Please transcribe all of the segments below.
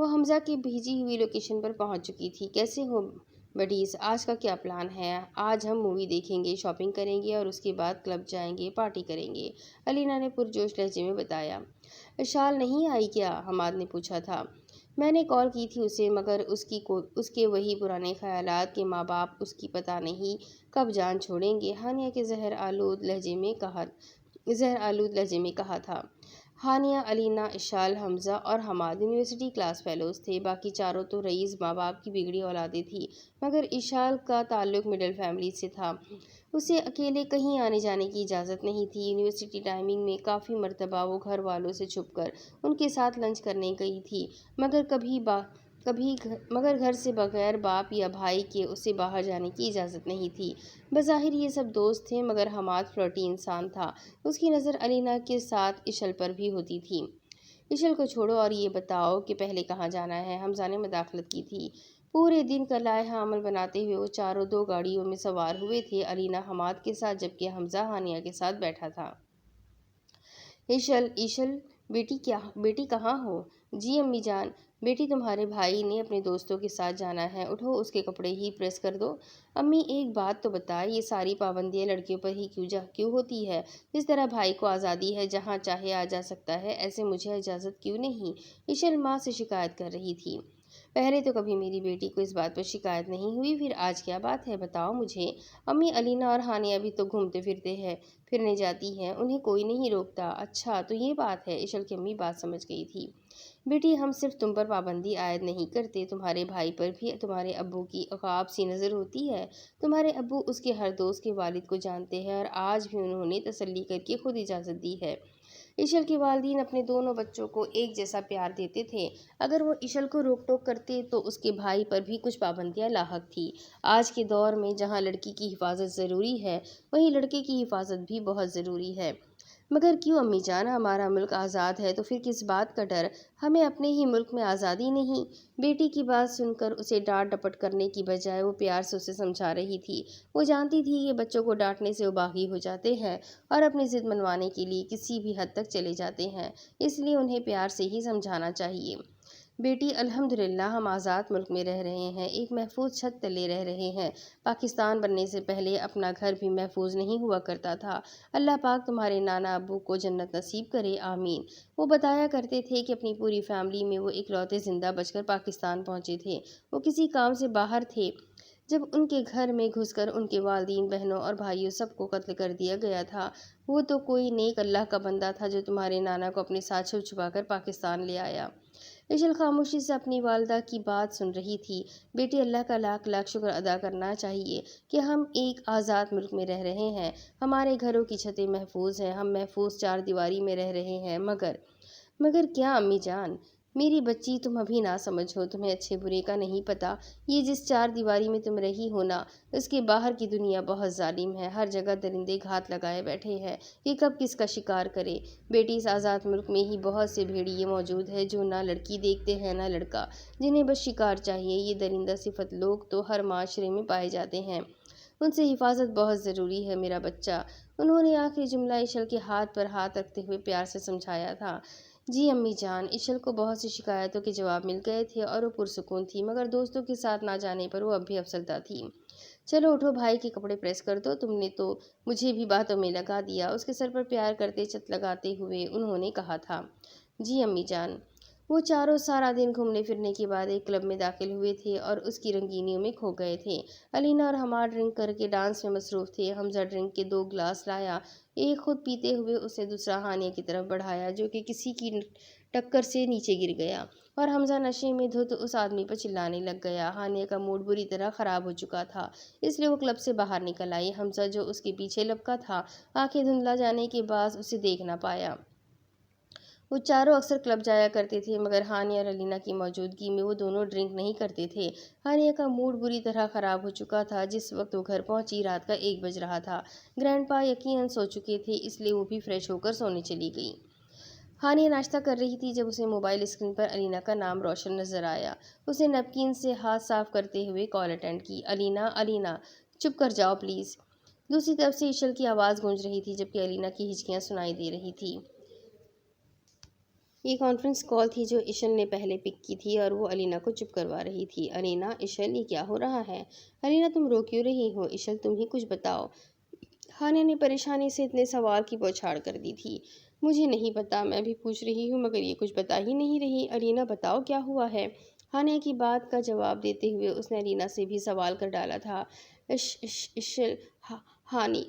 وہ حمزہ کی بھیجی ہوئی لوکیشن پر پہنچ چکی تھی۔ کیسے ہو بڈیز، آج کا کیا پلان ہے؟ آج ہم مووی دیکھیں گے، شاپنگ کریں گے اور اس کے بعد کلب جائیں گے، پارٹی کریں گے، علینا نے پرجوش لہجے میں بتایا۔ شال نہیں آئی کیا؟ حماد نے پوچھا تھا۔ میں نے کال کی تھی اسے، مگر اس کے وہی پرانے خیالات کہ ماں باپ اس کی پتہ نہیں کب جان چھوڑیں گے، ہانیہ کے زہر آلود لہجے میں کہا تھا۔ ہانیہ، علینا، اشال، حمزہ اور حماد یونیورسٹی کلاس فیلوز تھے، باقی چاروں تو رئیس ماں باپ کی بگڑی اولادیں تھیں، مگر اشال کا تعلق مڈل فیملی سے تھا۔ اسے اکیلے کہیں آنے جانے کی اجازت نہیں تھی۔ یونیورسٹی ٹائمنگ میں کافی مرتبہ وہ گھر والوں سے چھپ کر ان کے ساتھ لنچ کرنے گئی تھی، مگر گھر سے بغیر باپ یا بھائی کے اسے باہر جانے کی اجازت نہیں تھی۔ بظاہر یہ سب دوست تھے، مگر حماد فلرٹی انسان تھا۔ اس کی نظر علینا کے ساتھ اشل پر بھی ہوتی تھی۔ اشل کو چھوڑو اور یہ بتاؤ کہ پہلے کہاں جانا ہے؟ حمزہ نے مداخلت کی تھی۔ پورے دن کا لائحہ عمل بناتے ہوئے وہ چاروں 2 گاڑیوں میں سوار ہوئے تھے، علینا حماد کے ساتھ جبکہ حمزہ ہانیہ کے ساتھ بیٹھا تھا۔ اشل، بیٹی کہاں ہو؟ جی امی جان، بیٹی تمہارے بھائی نے اپنے دوستوں کے ساتھ جانا ہے، اٹھو اس کے کپڑے ہی پریس کر دو۔ امی ایک بات تو بتا، یہ ساری پابندیاں لڑکیوں پر ہی کیوں ہوتی ہے؟ جس طرح بھائی کو آزادی ہے، جہاں چاہے آ جا سکتا ہے، ایسے مجھے اجازت کیوں نہیں؟ اشل ماں سے شکایت کر رہی تھی۔ پہلے تو کبھی میری بیٹی کو اس بات پر شکایت نہیں ہوئی، پھر آج کیا بات ہے؟ بتاؤ مجھے۔ امی، علینا اور ہانیہ بھی تو گھومتے پھرنے جاتی ہیں، انہیں کوئی نہیں روکتا۔ اچھا تو یہ بات ہے، اشل کی امی بات سمجھ گئی تھی۔ بیٹی، ہم صرف تم پر پابندی عائد نہیں کرتے، تمہارے بھائی پر بھی تمہارے ابو کی عقاب سی نظر ہوتی ہے۔ تمہارے ابو اس کے ہر دوست کے والد کو جانتے ہیں اور آج بھی انہوں نے تسلی کر کے خود اجازت دی ہے۔ اشل کے والدین اپنے دونوں بچوں کو ایک جیسا پیار دیتے تھے، اگر وہ اشل کو روک ٹوک کرتے تو اس کے بھائی پر بھی کچھ پابندیاں لاحق تھیں۔ آج کے دور میں جہاں لڑکی کی حفاظت ضروری ہے، وہیں لڑکے کی حفاظت بھی بہت ضروری ہے۔ مگر کیوں امی جان؟ ہمارا ملک آزاد ہے تو پھر کس بات کا ڈر؟ ہمیں اپنے ہی ملک میں آزادی نہیں؟ بیٹی کی بات سن کر اسے ڈانٹ ڈپٹ کرنے کی بجائے وہ پیار سے اسے سمجھا رہی تھی۔ وہ جانتی تھی کہ بچوں کو ڈانٹنے سے وہ باغی ہو جاتے ہیں اور اپنی ضد منوانے کے لیے کسی بھی حد تک چلے جاتے ہیں، اس لیے انہیں پیار سے ہی سمجھانا چاہیے۔ بیٹی، الحمدللہ ہم آزاد ملک میں رہ رہے ہیں، ایک محفوظ چھت تلے رہ رہے ہیں۔ پاکستان بننے سے پہلے اپنا گھر بھی محفوظ نہیں ہوا کرتا تھا۔ اللہ پاک تمہارے نانا ابو کو جنت نصیب کرے، آمین۔ وہ بتایا کرتے تھے کہ اپنی پوری فیملی میں وہ اکلوتے زندہ بچ کر پاکستان پہنچے تھے۔ وہ کسی کام سے باہر تھے جب ان کے گھر میں گھس کر ان کے والدین، بہنوں اور بھائیوں سب کو قتل کر دیا گیا تھا۔ وہ تو کوئی نیک اللہ کا بندہ تھا جو تمہارے نانا کو اپنے ساتھ چھپ چھپا کر پاکستان لے آیا۔ اشل خاموشی سے اپنی والدہ کی بات سن رہی تھی۔ بیٹی، اللہ کا لاکھ لاکھ شکر ادا کرنا چاہیے کہ ہم ایک آزاد ملک میں رہ رہے ہیں، ہمارے گھروں کی چھتیں محفوظ ہیں، ہم محفوظ 4 دیواری میں رہ رہے ہیں۔ مگر کیا امی جان؟ میری بچی، تم ابھی نہ سمجھو، تمہیں اچھے برے کا نہیں پتہ۔ یہ جس 4 دیواری میں تم رہی ہو نا، اس کے باہر کی دنیا بہت ظالم ہے، ہر جگہ درندے گھات لگائے بیٹھے ہیں کہ کب کس کا شکار کرے۔ بیٹی، اس آزاد ملک میں ہی بہت سے بھیڑیے موجود ہیں جو نہ لڑکی دیکھتے ہیں نہ لڑکا، جنہیں بس شکار چاہیے۔ یہ درندہ صفت لوگ تو ہر معاشرے میں پائے جاتے ہیں، ان سے حفاظت بہت ضروری ہے میرا بچہ۔ انہوں نے آخری جملہ اشل کے ہاتھ پر ہاتھ رکھتے ہوئے پیار سے سمجھایا تھا۔ جی امی جان۔ اشل کو بہت سی شکایتوں کے جواب مل گئے تھے اور وہ پرسکون تھی، مگر دوستوں کے ساتھ نہ جانے پر وہ اب بھی افسردہ تھی۔ چلو اٹھو، بھائی کے کپڑے پریس کر دو، تم نے تو مجھے بھی باتوں میں لگا دیا، اس کے سر پر پیار کرتے چت لگاتے ہوئے انہوں نے کہا تھا۔ جی امی جان۔ وہ چاروں سارا دن گھومنے پھرنے کے بعد ایک کلب میں داخل ہوئے تھے اور اس کی رنگینیوں میں کھو گئے تھے۔ علینا اور حماد ڈرنک کر کے ڈانس میں مصروف تھے۔ حمزہ ڈرنک کے 2 گلاس لایا، ایک خود پیتے ہوئے اسے دوسرا ہانیہ کی طرف بڑھایا جو کہ کسی کی ٹکر سے نیچے گر گیا، اور حمزہ نشے میں دھت اس آدمی پر چلانے لگ گیا۔ ہانیہ کا موڈ بری طرح خراب ہو چکا تھا، اس لیے وہ کلب سے باہر نکل آئی۔ حمزہ جو اس کے پیچھے لپکا تھا، آنکھیں دھندلا جانے کے باعث اسے دیکھ نہ پایا۔ وہ چاروں اکثر کلب جایا کرتے تھے، مگر ہانیہ اور علینا کی موجودگی میں وہ دونوں ڈرنک نہیں کرتے تھے۔ ہانیہ کا موڈ بری طرح خراب ہو چکا تھا۔ جس وقت وہ گھر پہنچی رات کا 1 بج رہا تھا۔ گرینڈ پا یقیناً سو چکے تھے، اس لیے وہ بھی فریش ہو کر سونے چلی گئی۔ ہانیہ ناشتہ کر رہی تھی جب اسے موبائل اسکرین پر علینا کا نام روشن نظر آیا۔ اس نے نیپکن سے ہاتھ صاف کرتے ہوئے کال اٹینڈ کی۔ علینا، چپ کر جاؤ پلیز۔ دوسری طرف سے اشل کی آواز گونج رہی تھی جبکہ علینا کی ہچکیاں سنائی دے رہی تھی۔ یہ کانفرنس کال تھی جو ایشل نے پہلے پک کی تھی اور وہ علینا کو چپ کروا رہی تھی۔ علینا، ایشل، یہ کیا ہو رہا ہے؟ علینا، تم رو کیوں رہی ہو؟ ایشل، تم ہی کچھ بتاؤ۔ ہانیہ نے پریشانی سے اتنے سوال کی بوچھاڑ کر دی تھی۔ مجھے نہیں پتا، میں بھی پوچھ رہی ہوں مگر یہ کچھ بتا ہی نہیں رہی۔ علینا، بتاؤ کیا ہوا ہے؟ ہانیہ کی بات کا جواب دیتے ہوئے اس نے علینا سے بھی سوال کر ڈالا تھا۔ ایشل، ہانی،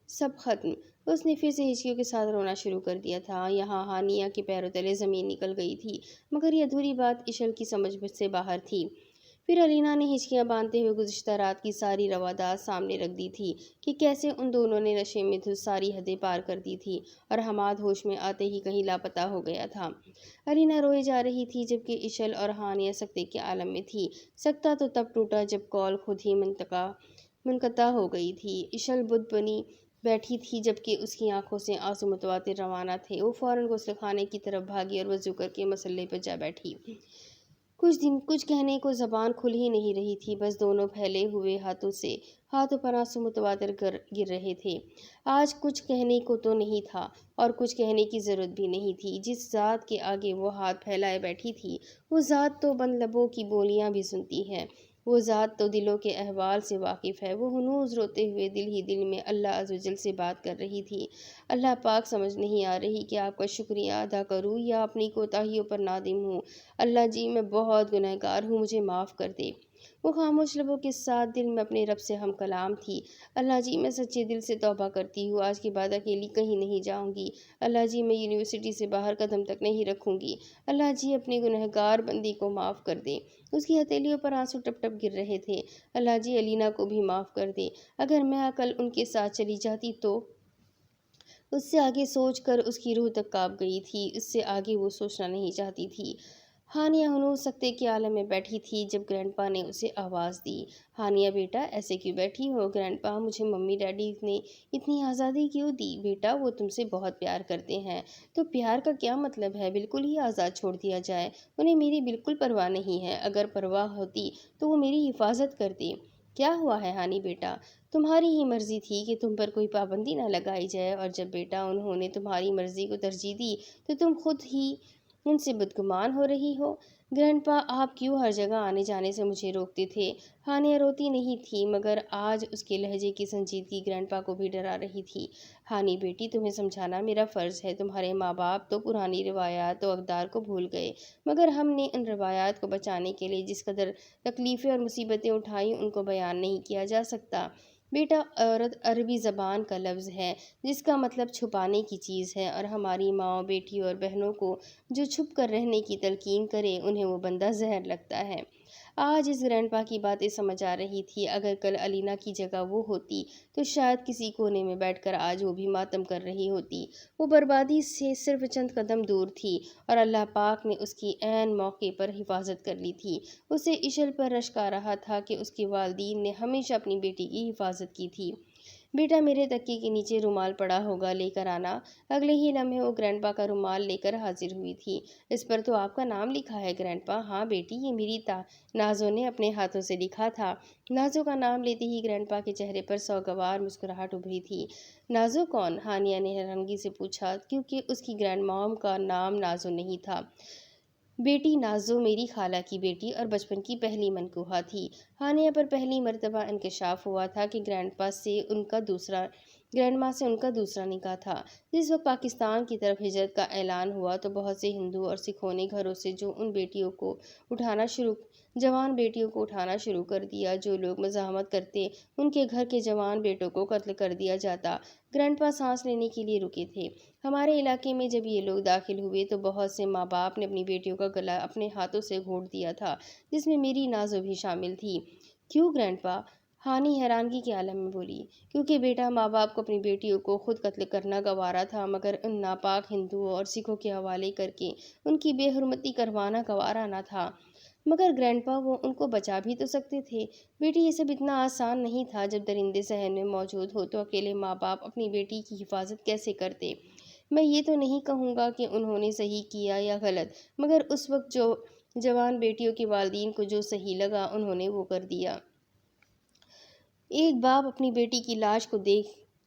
سب ختم۔ اس نے پھر سے ہچکیوں کے ساتھ رونا شروع کر دیا تھا۔ یہاں ہانیہ کے پیروں تلے زمین نکل گئی تھی، مگر یہ ادھوری بات ایشل کی سمجھ سے باہر تھی۔ پھر علینا نے ہچکیاں باندھتے ہوئے گزشتہ رات کی ساری روادات سامنے رکھ دی تھی کہ کیسے ان دونوں نے نشے میں دھت ساری حدیں پار کر دی تھی اور حماد ہوش میں آتے ہی کہیں لاپتہ ہو گیا تھا۔ علینا روئے جا رہی تھی جبکہ ایشل اور ہانیہ سکتے کے عالم میں تھی۔ سکتہ تو تب ٹوٹا جب کال خود ہی منقطع ہو گئی تھی۔ ایشل بدھ بنی بیٹھی تھی جبکہ اس کی آنکھوں سے آنسو متواتر روانہ تھے۔ وہ فوراً غسل خانے کی طرف بھاگی اور وضو کر کے مصلے پر جا بیٹھی۔ کچھ کہنے کو زبان کھل ہی نہیں رہی تھی، بس دونوں پھیلے ہوئے ہاتھوں پر آنسو متواتر گر رہے تھے۔ آج کچھ کہنے کو تو نہیں تھا اور کچھ کہنے کی ضرورت بھی نہیں تھی۔ جس ذات کے آگے وہ ہاتھ پھیلائے بیٹھی تھی، وہ ذات تو بند لبوں کی بولیاں بھی سنتی ہے، وہ ذات تو دلوں کے احوال سے واقف ہے۔ وہ ہنوز روتے ہوئے دل ہی دل میں اللہ عز و جل سے بات کر رہی تھی۔ اللہ پاک، سمجھ نہیں آ رہی کہ آپ کا شکریہ ادا کروں یا اپنی کوتاہیوں پر نادم ہوں۔ اللہ جی، میں بہت گنہگار ہوں، مجھے معاف کر دے۔ وہ خاموش لبوں کے ساتھ دل میں اپنے رب سے ہم کلام تھی۔ اللہ جی، میں سچے دل سے توبہ کرتی ہوں، آج کے بعد اکیلی کہیں نہیں جاؤں گی۔ اللہ جی، میں یونیورسٹی سے باہر قدم تک نہیں رکھوں گی۔ اللہ جی، اپنی گنہگار بندی کو معاف کر دے۔ اس کی ہتھیلیوں پر آنسو ٹپ ٹپ گر رہے تھے۔ اللہ جی، علینا کو بھی معاف کر دے۔ اگر میں کل ان کے ساتھ چلی جاتی تو۔ اس سے آگے سوچ کر اس کی روح تک کانپ گئی تھی۔ اس سے آگے وہ سوچنا نہیں چاہتی تھی۔ ہانیہ ہنوز سکتے کے عالم میں بیٹھی تھی جب گرینڈ پا نے اسے آواز دی۔ ہانیہ بیٹا، ایسے کیوں بیٹھی ہو؟ گرینڈ پا، مجھے ممی ڈیڈی نے اتنی آزادی کیوں دی؟ بیٹا، وہ تم سے بہت پیار کرتے ہیں۔ تو پیار کا کیا مطلب ہے؟ بالکل ہی آزاد چھوڑ دیا جائے؟ انہیں میری بالکل پرواہ نہیں ہے۔ اگر پرواہ ہوتی تو وہ میری حفاظت کرتے۔ کیا ہوا ہے ہانی بیٹا؟ تمہاری ہی مرضی تھی کہ تم پر کوئی پابندی نہ لگائی جائے، اور جب بیٹا انہوں نے تمہاری مرضی کو ترجیح دی تو تم خود ہی ان سے بدگمان ہو رہی ہو۔ گرینڈ پا، آپ کیوں ہر جگہ آنے جانے سے مجھے روکتے تھے؟ ہانیہ روتی نہیں تھی مگر آج اس کے لہجے کی سنجیدگی گرینڈ پا کو بھی ڈرا رہی تھی۔ ہانی بیٹی، تمہیں سمجھانا میرا فرض ہے۔ تمہارے ماں باپ تو پرانی روایات و اقدار کو بھول گئے، مگر ہم نے ان روایات کو بچانے کے لیے جس قدر تکلیفیں اور مصیبتیں اٹھائیں ان کو بیان نہیں کیا جا سکتا۔ بیٹا، عورت عربی زبان کا لفظ ہے جس کا مطلب چھپانے کی چیز ہے، اور ہماری ماؤں، بیٹیوں اور بہنوں کو جو چھپ کر رہنے کی تلقین کرے انہیں وہ بندہ زہر لگتا ہے۔ آج اس گرینڈ پا کی باتیں سمجھ آ رہی تھی۔ اگر کل علینا کی جگہ وہ ہوتی تو شاید کسی کونے میں بیٹھ کر آج وہ بھی ماتم کر رہی ہوتی۔ وہ بربادی سے صرف چند قدم دور تھی اور اللہ پاک نے اس کی عین موقع پر حفاظت کر لی تھی۔ اسے ایشل پر رشک آ رہا تھا کہ اس کے والدین نے ہمیشہ اپنی بیٹی کی حفاظت کی تھی۔ بیٹا، میرے تکیے کے نیچے رومال پڑا ہوگا، لے کر آنا۔ اگلے ہی لمحے وہ گرینڈ پا کا رومال لے کر حاضر ہوئی تھی۔ اس پر تو آپ کا نام لکھا ہے گرینڈ پا۔ ہاں بیٹی، یہ میری نازو نے اپنے ہاتھوں سے لکھا تھا۔ نازو کا نام لیتے ہی گرینڈ پا کے چہرے پر سوگوار مسکراہٹ ابھری تھی۔ نازو کون؟ ہانیہ نے حیرانگی سے پوچھا، کیونکہ اس کی گرینڈ مام کا نام نازو نہیں تھا۔ بیٹی، نازو میری خالہ کی بیٹی اور بچپن کی پہلی منکوہہ تھی۔ ہانیہ پر پہلی مرتبہ انکشاف ہوا تھا کہ گرینڈ ماں سے ان کا دوسرا نکاح تھا۔ جس وقت پاکستان کی طرف ہجرت کا اعلان ہوا تو بہت سے ہندو اور سکھوں نے گھروں سے جوان بیٹیوں کو اٹھانا شروع کر دیا۔ جو لوگ مزاحمت کرتے ان کے گھر کے جوان بیٹوں کو قتل کر دیا جاتا۔ گرینڈ پا سانس لینے کے لیے رکے تھے۔ ہمارے علاقے میں جب یہ لوگ داخل ہوئے تو بہت سے ماں باپ نے اپنی بیٹیوں کا گلا اپنے ہاتھوں سے گھونٹ دیا تھا، جس میں میری نازو بھی شامل تھی۔ کیوں گرینڈ پا؟ ہانی حیرانگی کے عالم میں بولی۔ کیونکہ بیٹا، ماں باپ کو اپنی بیٹیوں کو خود قتل کرنا گوارا تھا مگر ان ناپاک ہندوؤں اور سکھوں کے حوالے کر کے ان کی بے حرمتی کروانا گوارا نہ تھا۔ مگر گرینڈ پا، وہ ان کو بچا بھی تو سکتے تھے۔ بیٹی، یہ سب اتنا آسان نہیں تھا۔ جب درندے صحن میں موجود ہو تو اکیلے ماں باپ اپنی بیٹی کی حفاظت کیسے کرتے؟ میں یہ تو نہیں کہوں گا کہ انہوں نے صحیح کیا یا غلط، مگر اس وقت جو جوان بیٹیوں کے والدین کو جو صحیح لگا انہوں نے وہ کر دیا۔ ایک باپ اپنی بیٹی کی لاش کو دیکھ